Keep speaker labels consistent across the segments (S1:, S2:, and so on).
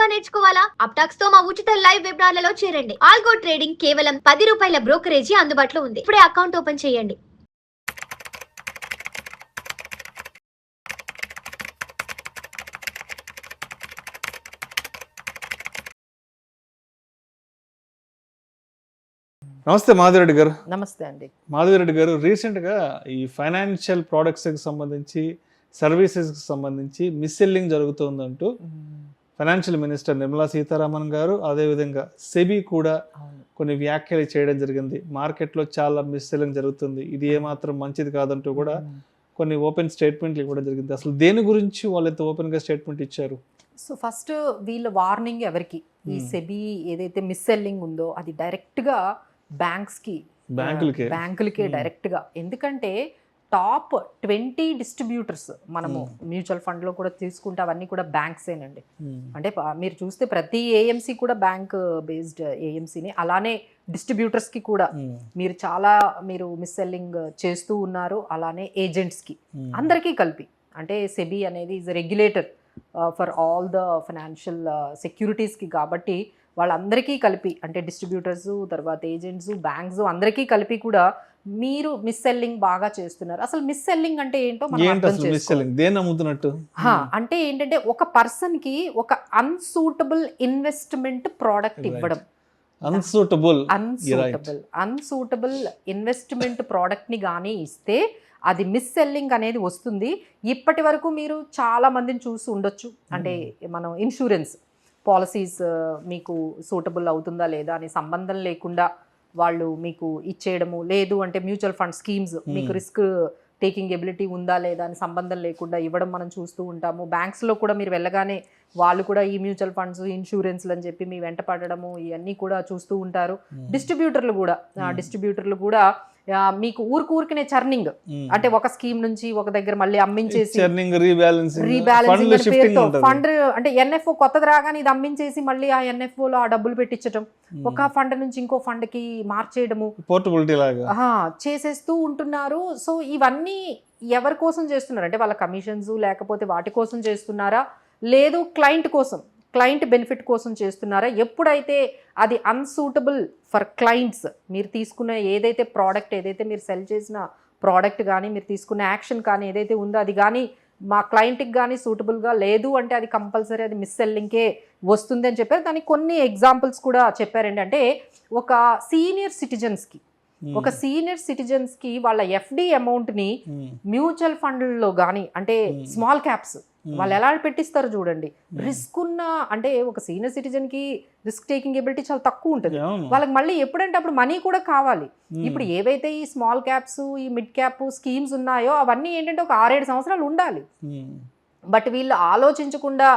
S1: గా నేర్చుకోవాలా? అప్టాక్స్ తో మా ఉచిత లైవ్ వెబినార్లలో చేరండి. ఆల్గో ట్రేడింగ్ కేవలం ₹10 బ్రోకరేజీ అందుబాటులో ఉంది. ఇప్పుడే అకౌంట్ ఓపెన్ చేయండి.
S2: నమస్తే మాధవిరెడ్డి గారు.
S3: నమస్తే అండి.
S2: మాధవిరెడ్డి గారు, రీసెంట్గా ఈ ఫైనాన్షియల్ ప్రోడక్ట్స్కి సంబంధించి, సర్వీసెస్కి సంబంధించి మిస్సెల్లింగ్ జరుగుతుందంటూ ఫైనాన్షియల్ మినిస్టర్ నిర్మలా సీతారామన్ గారు, అదేవిధంగా సెబీ కూడా కొన్ని వ్యాఖ్యలు చేయడం జరిగింది. మార్కెట్లో చాలా మిస్సెల్లింగ్ జరుగుతుంది, ఇది ఏమాత్రం మంచిది కాదంటూ కూడా కొన్ని ఓపెన్ స్టేట్మెంట్లు ఇవ్వడం జరిగింది. అసలు దేని గురించి వాళ్ళు ఎంత ఓపెన్గా స్టేట్మెంట్ ఇచ్చారు?
S3: సో ఫస్ట్ వీళ్ళ వార్నింగ్ ఎవరికి, ఈ సెబీ ఏదైతే మిస్సెల్లింగ్ ఉందో అది డైరెక్ట్గా బ్యాంకులకే డైరెక్ట్గా. ఎందుకంటే టాప్ 20 డిస్ట్రిబ్యూటర్స్ మనము మ్యూచువల్ ఫండ్లో కూడా తీసుకుంటే అవన్నీ కూడా బ్యాంక్సేనండి. అంటే మీరు చూస్తే ప్రతి ఏఎంసీ కూడా బ్యాంక్ బేస్డ్ ఏఎంసీని, అలానే డిస్ట్రిబ్యూటర్స్కి కూడా మీరు మిస్సెల్లింగ్ చేస్తూ ఉన్నారు. అలానే ఏజెంట్స్కి, అందరికీ కలిపి. అంటే సెబీ అనేది is regulator for all the financial సెక్యూరిటీస్కి, కాబట్టి వాళ్ళందరికీ కలిపి, అంటే డిస్ట్రిబ్యూటర్స్, తర్వాత ఏజెంట్స్, బ్యాంక్స్ అందరికీ కలిపి కూడా మీరు మిస్సెల్లింగ్ బాగా చేస్తున్నారు. అసలు మిస్సెల్లింగ్ అంటే ఏంటో మనం అర్థం చేసుకోవాలి. అంటే ఏంటంటే ఒక పర్సన్ కి ఒక అన్సూటబుల్ ఇన్వెస్ట్మెంట్ ప్రోడక్ట్ ఇవ్వడం. అన్సూటబుల్ ఇన్వెస్ట్మెంట్ ప్రోడక్ట్ ని కానీ ఇస్తే అది మిస్సెల్లింగ్ అనేది వస్తుంది. ఇప్పటి వరకు మీరు చాలా మందిని చూసి ఉండొచ్చు. అంటే మనం ఇన్సూరెన్స్ పాలసీస్ మీకు సూటబుల్ అవుతుందా లేదా అని సంబంధం లేకుండా వాళ్ళు మీకు ఇచ్చేయడము, లేదు అంటే మ్యూచువల్ ఫండ్ స్కీమ్స్ మీకు రిస్క్ టేకింగ్ ఎబిలిటీ ఉందా లేదా అని సంబంధం లేకుండా ఇవ్వడం మనం చూస్తూ ఉంటాము. బ్యాంక్స్లో కూడా మీరు వెళ్ళగానే వాళ్ళు కూడా ఈ మ్యూచువల్ ఫండ్స్, ఇన్సూరెన్స్లు అని చెప్పి మీ వెంట పడడము ఇవన్నీ కూడా చూస్తూ ఉంటారు. డిస్ట్రిబ్యూటర్లు కూడా మీకు ఊరికినే చర్నింగ్, అంటే ఒక స్కీమ్ నుంచి ఒక దగ్గర మళ్ళీ అమ్మించేసి రీబ్యాలెన్సింగ్ ఫండ్, అంటే ఎన్ఎఫ్ఓ కొత్తది రాగానే ఇది అమ్మించేసి మళ్ళీ ఆ ఎన్ఎఫ్ఓలో ఆ డబ్బులు పెట్టించడం, ఒక ఫండ్ నుంచి ఇంకో ఫండ్ కి మార్చేయడము, పోర్టబిలిటీ లాగా చేసేస్తూ ఉంటున్నారు. సో ఇవన్నీ ఎవరి కోసం చేస్తున్నారు అంటే వాళ్ళ కమిషన్స్ లేకపోతే వాటి కోసం చేస్తున్నారా, లేదు క్లయింట్ బెనిఫిట్ కోసం చేస్తున్నారా? ఎప్పుడైతే అది అన్సూటబుల్ ఫర్ క్లయింట్స్, మీరు తీసుకున్న ఏదైతే ప్రోడక్ట్, ఏదైతే మీరు సెల్ చేసిన ప్రోడక్ట్ కానీ మీరు తీసుకున్న యాక్షన్ కానీ ఏదైతే ఉందో అది కానీ మా క్లయింట్కి కానీ సూటబుల్గా లేదు అంటే అది కంపల్సరీ అది మిస్సెల్లింగ్కే వస్తుంది అని చెప్పారు. దానికి కొన్ని ఎగ్జాంపుల్స్ కూడా చెప్పారండి. అంటే ఒక సీనియర్ సిటిజన్స్కి వాళ్ళ ఎఫ్డి అమౌంట్ని మ్యూచువల్ ఫండ్లో కానీ, అంటే స్మాల్ క్యాప్స్ వాళ్ళు ఎలా పెట్టిస్తారు చూడండి. రిస్క్ ఉన్న, అంటే ఒక సీనియర్ సిటిజన్ కి రిస్క్ టేకింగ్ ఎబిలిటీ చాలా తక్కువ ఉంటుంది. వాళ్ళకి మళ్ళీ ఎప్పుడంటే అప్పుడు మనీ కూడా కావాలి. ఇప్పుడు ఏవైతే ఈ స్మాల్ క్యాప్స్, ఈ మిడ్ క్యాప్ స్కీమ్స్ ఉన్నాయో అవన్నీ ఏంటంటే ఒక 6-7 సంవత్సరాలు ఉండాలి. బట్ వీళ్ళు ఆలోచించకుండా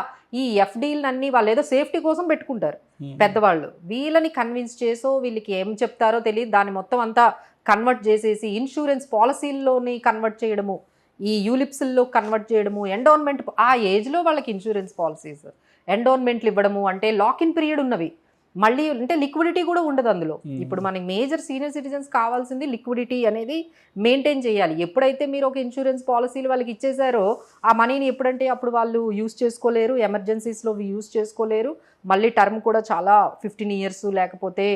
S3: ఈ ఎఫ్డీలన్నీ వాళ్ళు ఏదో సేఫ్టీ కోసం పెట్టుకుంటారు పెద్దవాళ్ళు. వీళ్ళని కన్విన్స్ చేసో వీళ్ళకి ఏం చెప్తారో తెలియదు, దాన్ని మొత్తం అంతా కన్వర్ట్ చేసేసి ఇన్సూరెన్స్ పాలసీల్లోని కన్వర్ట్ చేయడము, ఈ యూలిప్స్లో కన్వర్ట్ చేయడము, ఎండోన్మెంట్, ఆ ఏజ్లో వాళ్ళకి ఇన్సూరెన్స్ పాలసీస్ ఎండోన్మెంట్లు ఇవ్వడము, అంటే లాక్ ఇన్ పీరియడ్ ఉన్నవి, మళ్ళీ అంటే లిక్విడిటీ కూడా ఉండదు అందులో. ఇప్పుడు మనకి మేజర్ సీనియర్ సిటిజన్స్ కావాల్సింది లిక్విడిటీ అనేది మెయింటైన్ చేయాలి. ఎప్పుడైతే మీరు ఒక ఇన్సూరెన్స్ పాలసీలు వాళ్ళకి ఇచ్చేసారో ఆ మనీని ఎప్పుడంటే అప్పుడు వాళ్ళు యూజ్ చేసుకోలేరు, ఎమర్జెన్సీస్లో యూజ్ చేసుకోలేరు. మళ్ళీ టర్మ్ కూడా చాలా 15 years లేకపోతే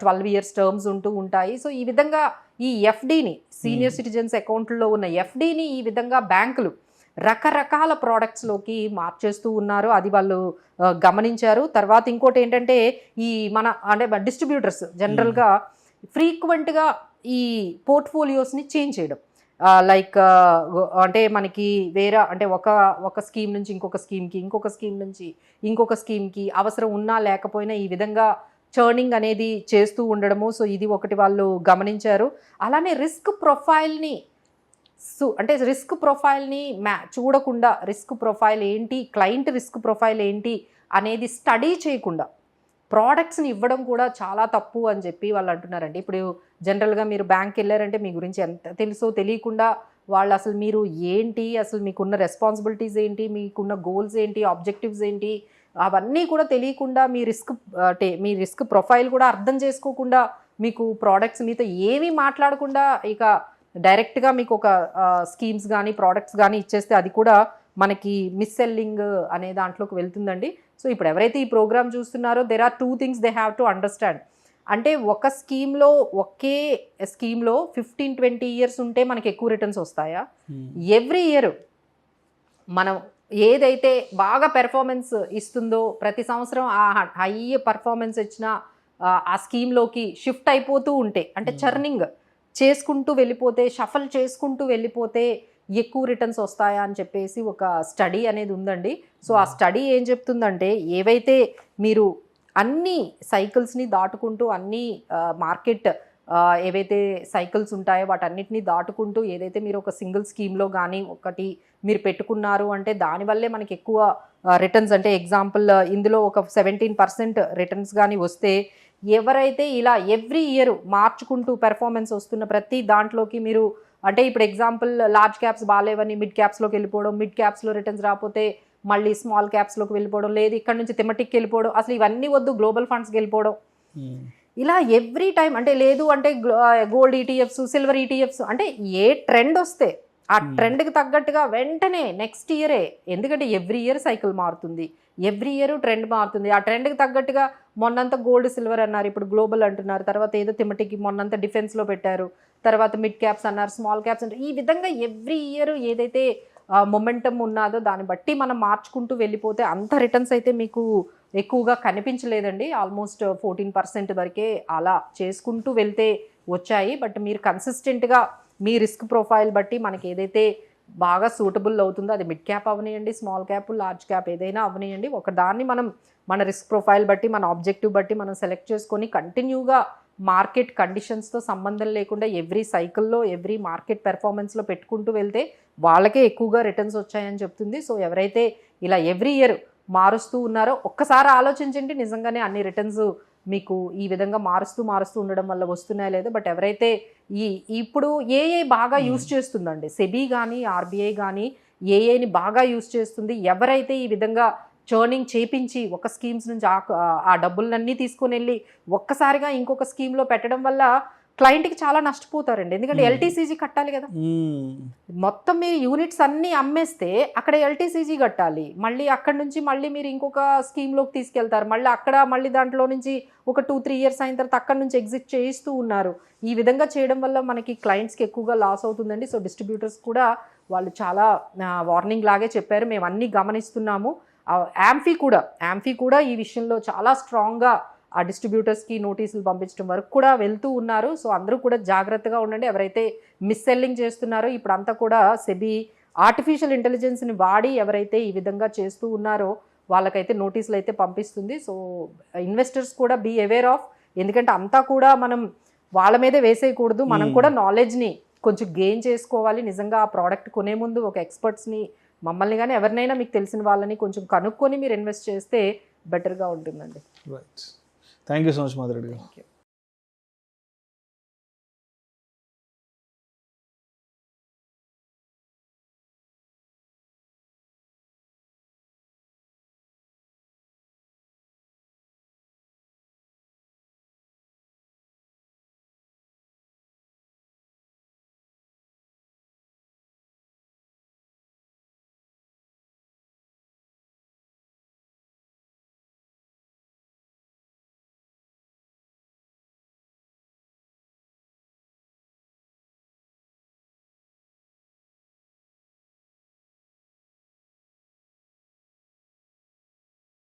S3: 12 years టర్మ్స్ ఉంటూ ఉంటాయి. సో ఈ విధంగా ఈ ఎఫ్డీని, సీనియర్ సిటిజన్స్ అకౌంట్లో ఉన్న ఎఫ్డీని ఈ విధంగా బ్యాంకులు రకరకాల ప్రోడక్ట్స్లోకి మార్చేస్తూ ఉన్నారు. అది వాళ్ళు గమనించారు. తర్వాత ఇంకోటి ఏంటంటే ఈ అంటే డిస్ట్రిబ్యూటర్స్ జనరల్గా ఫ్రీక్వెంట్గా ఈ పోర్ట్ఫోలియోస్ని చేంజ్ చేయడం, లైక్ అంటే మనకి వేరే, అంటే ఒక స్కీమ్ నుంచి ఇంకొక స్కీమ్కి, ఇంకొక స్కీమ్ నుంచి ఇంకొక స్కీమ్కి అవసరం ఉన్నా లేకపోయినా ఈ విధంగా చర్నింగ్ అనేది చేస్తూ ఉండడము. సో ఇది ఒకటి వాళ్ళు గమనించారు. అలానే రిస్క్ ప్రొఫైల్ని చూడకుండా, రిస్క్ ప్రొఫైల్ ఏంటి, క్లయింట్ రిస్క్ ప్రొఫైల్ ఏంటి అనేది స్టడీ చేయకుండా ప్రోడక్ట్స్ని ఇవ్వడం కూడా చాలా తప్పు అని చెప్పి వాళ్ళు అంటున్నారండి. ఇప్పుడు జనరల్గా మీరు బ్యాంక్కి వెళ్ళారంటే మీ గురించి ఎంత తెలుసో తెలియకుండా వాళ్ళు అసలు మీరు ఏంటి, అసలు మీకున్న రెస్పాన్సిబిలిటీస్ ఏంటి, మీకున్న గోల్స్ ఏంటి, ఆబ్జెక్టివ్స్ ఏంటి, అవన్నీ కూడా తెలియకుండా మీ రిస్క్ ప్రొఫైల్ కూడా అర్థం చేసుకోకుండా మీకు ప్రోడక్ట్స్ మీతో ఏమీ మాట్లాడకుండా ఇక డైరెక్ట్గా మీకు ఒక స్కీమ్స్ కానీ ప్రోడక్ట్స్ కానీ ఇచ్చేస్తే అది కూడా మనకి మిస్ సెల్లింగ్ అనే దాంట్లోకి వెళ్తుందండి. సో ఇప్పుడు ఎవరైతే ఈ ప్రోగ్రామ్ చూస్తున్నారో there are 2 things they have to understand. అంటే ఒక స్కీమ్లో ఒకే స్కీమ్లో 15-20 ఇయర్స్ ఉంటే మనకి ఎక్కువ రిటర్న్స్ వస్తాయా? ఎవ్రీ ఇయర్ మనం ఏదైతే బాగా పెర్ఫార్మెన్స్ ఇస్తుందో ప్రతి సంవత్సరం ఆ హై పర్ఫార్మెన్స్ ఇచ్చిన ఆ స్కీమ్లోకి షిఫ్ట్ అయిపోతూ ఉంటే, అంటే చర్నింగ్ చేసుకుంటూ వెళ్ళిపోతే, షఫల్ చేసుకుంటూ వెళ్ళిపోతే ఎక్కువ రిటర్న్స్ వస్తాయా అని చెప్పేసి ఒక స్టడీ అనేది ఉందండి. సో ఆ స్టడీ ఏం చెప్తుందంటే, ఏవైతే మీరు అన్ని సైకిల్స్ని దాటుకుంటూ అన్ని మార్కెట్ ఏవైతే సైకిల్స్ ఉంటాయో వాటన్నిటిని దాటుకుంటూ ఏదైతే మీరు ఒక సింగిల్ స్కీమ్లో కానీ ఒకటి మీరు పెట్టుకున్నారు అంటే దానివల్లే మనకి ఎక్కువ రిటర్న్స్, అంటే ఎగ్జాంపుల్ ఇందులో ఒక 17% రిటర్న్స్ కానీ వస్తే, ఎవరైతే ఇలా ఎవ్రీ ఇయర్ మార్చుకుంటూ పెర్ఫార్మెన్స్ వస్తున్న ప్రతి దాంట్లోకి మీరు, అంటే ఇప్పుడు ఎగ్జాంపుల్ లార్జ్ క్యాప్స్ బాగాలేవని మిడ్ క్యాప్స్లోకి వెళ్ళిపోవడం, మిడ్ క్యాప్స్లో రిటర్న్స్ రాకపోతే మళ్ళీ స్మాల్ క్యాప్స్లోకి వెళ్ళిపోవడం, లేదు ఇక్కడ నుంచి థెమటిక్కి వెళ్ళిపోవడం, అసలు ఇవన్నీ వద్దు గ్లోబల్ ఫండ్స్కి వెళ్ళిపోవడం, ఇలా ఎవ్రీ టైం, అంటే లేదు అంటే గోల్డ్ ఈటీఎఫ్స్, సిల్వర్ ఈటీఎఫ్స్, అంటే ఏ ట్రెండ్ వస్తే ఆ ట్రెండ్కి తగ్గట్టుగా వెంటనే నెక్స్ట్ ఇయరే, ఎందుకంటే ఎవ్రీ ఇయర్ సైకిల్ మారుతుంది, ఎవ్రీ ఇయర్ ట్రెండ్ మారుతుంది, ఆ ట్రెండ్కి తగ్గట్టుగా మొన్నంతా గోల్డ్ సిల్వర్ అన్నారు, ఇప్పుడు గ్లోబల్ అంటున్నారు, తర్వాత ఏదో థెమటిక్ మొన్నంతా డిఫెన్స్లో పెట్టారు, తర్వాత మిడ్ క్యాప్స్ అన్నారు, స్మాల్ క్యాప్స్ అంటారు. ఈ విధంగా ఎవ్రీ ఇయర్ ఏదైతే మొమెంటమ్ ఉన్నదో దాన్ని బట్టి మనం మార్చుకుంటూ వెళ్ళిపోతే అంత రిటర్న్స్ అయితే మీకు ఎక్కువగా కనిపించలేదండి. ఆల్మోస్ట్ 14% వరకే అలా చేసుకుంటూ వెళ్తే వచ్చాయి. బట్ మీరు కన్సిస్టెంట్గా మీ రిస్క్ ప్రొఫైల్ బట్టి మనకి ఏదైతే బాగా సూటబుల్ అవుతుందో, అది మిడ్ క్యాప్ అవనియండి, స్మాల్ క్యాప్, లార్జ్ క్యాప్ ఏదైనా అవనియండి, ఒక దాన్ని మనం మన రిస్క్ ప్రొఫైల్ బట్టి మన ఆబ్జెక్టివ్ బట్టి మనం సెలెక్ట్ చేసుకొని కంటిన్యూగా మార్కెట్ కండిషన్స్తో సంబంధం లేకుండా ఎవ్రీ సైకిల్లో ఎవ్రీ మార్కెట్ పెర్ఫార్మెన్స్లో పెట్టుకుంటూ వెళ్తే వాళ్ళకే ఎక్కువగా రిటర్న్స్ వచ్చాయని చెప్తుంది. సో ఎవరైతే ఇలా ఎవ్రీ ఇయర్ మారుస్తూ ఉన్నారో ఒక్కసారి ఆలోచించండి, నిజంగానే అన్ని రిటర్న్స్ మీకు ఈ విధంగా మారుస్తూ ఉండడం వల్ల వస్తున్నాయా లేదా. బట్ ఎవరైతే ఇప్పుడు ఏఏ బాగా యూస్ చేస్తుందండి, సెబీ కానీ ఆర్బీఐ కానీ ఏఏని బాగా యూస్ చేస్తుంది. ఎవరైతే ఈ విధంగా చర్నింగ్ చేపించి ఒక స్కీమ్స్ నుంచి ఆ డబ్బులన్నీ తీసుకొని వెళ్ళి ఒక్కసారిగా ఇంకొక స్కీమ్లో పెట్టడం వల్ల క్లయింట్కి చాలా నష్టపోతారండి. ఎందుకంటే ఎల్టీసీజీ కట్టాలి కదా, మొత్తం మీరు యూనిట్స్ అన్నీ అమ్మేస్తే అక్కడ ఎల్టీసీజీ కట్టాలి, మళ్ళీ అక్కడ నుంచి మళ్ళీ మీరు ఇంకొక స్కీమ్లోకి తీసుకెళ్తారు, మళ్ళీ అక్కడ మళ్ళీ దాంట్లో నుంచి ఒక 2-3 ఇయర్స్ అయిన తర్వాత అక్కడ నుంచి ఎగ్జిట్ చేయిస్తూ ఉన్నారు. ఈ విధంగా చేయడం వల్ల మనకి క్లయింట్స్కి ఎక్కువగా లాస్ అవుతుందండి. సో డిస్ట్రిబ్యూటర్స్ కూడా వాళ్ళు చాలా వార్నింగ్ లాగే చెప్పారు, మేము అన్నీ గమనిస్తున్నాము. యాంఫీ కూడా ఈ విషయంలో చాలా స్ట్రాంగ్గా ఆ డిస్ట్రిబ్యూటర్స్కి నోటీసులు పంపించడం వరకు కూడా వెళ్తూ ఉన్నారు. సో అందరూ కూడా జాగ్రత్తగా ఉండండి. ఎవరైతే మిస్ సెల్లింగ్ చేస్తున్నారో ఇప్పుడంతా కూడా సెబీ ఆర్టిఫిషియల్ ఇంటెలిజెన్స్ని వాడి ఎవరైతే ఈ విధంగా చేస్తూ ఉన్నారో వాళ్ళకైతే నోటీసులు అయితే పంపిస్తుంది. సో ఇన్వెస్టర్స్ కూడా బీ అవేర్ ఆఫ్, ఎందుకంటే అంతా కూడా మనం వాళ్ళ మీదే వేసేయకూడదు, మనం కూడా నాలెడ్జ్ని కొంచెం గెయిన్ చేసుకోవాలి. నిజంగా ఆ ప్రోడక్ట్ కొనే ముందు ఒక ఎక్స్పర్ట్స్ని, మమ్మల్ని కానీ ఎవరినైనా మీకు తెలిసిన వాళ్ళని కొంచెం కనుక్కొని మీరు ఇన్వెస్ట్ చేస్తే బెటర్గా ఉంటుందండి.
S2: Right, thank you so much Madhu Reddy గారు.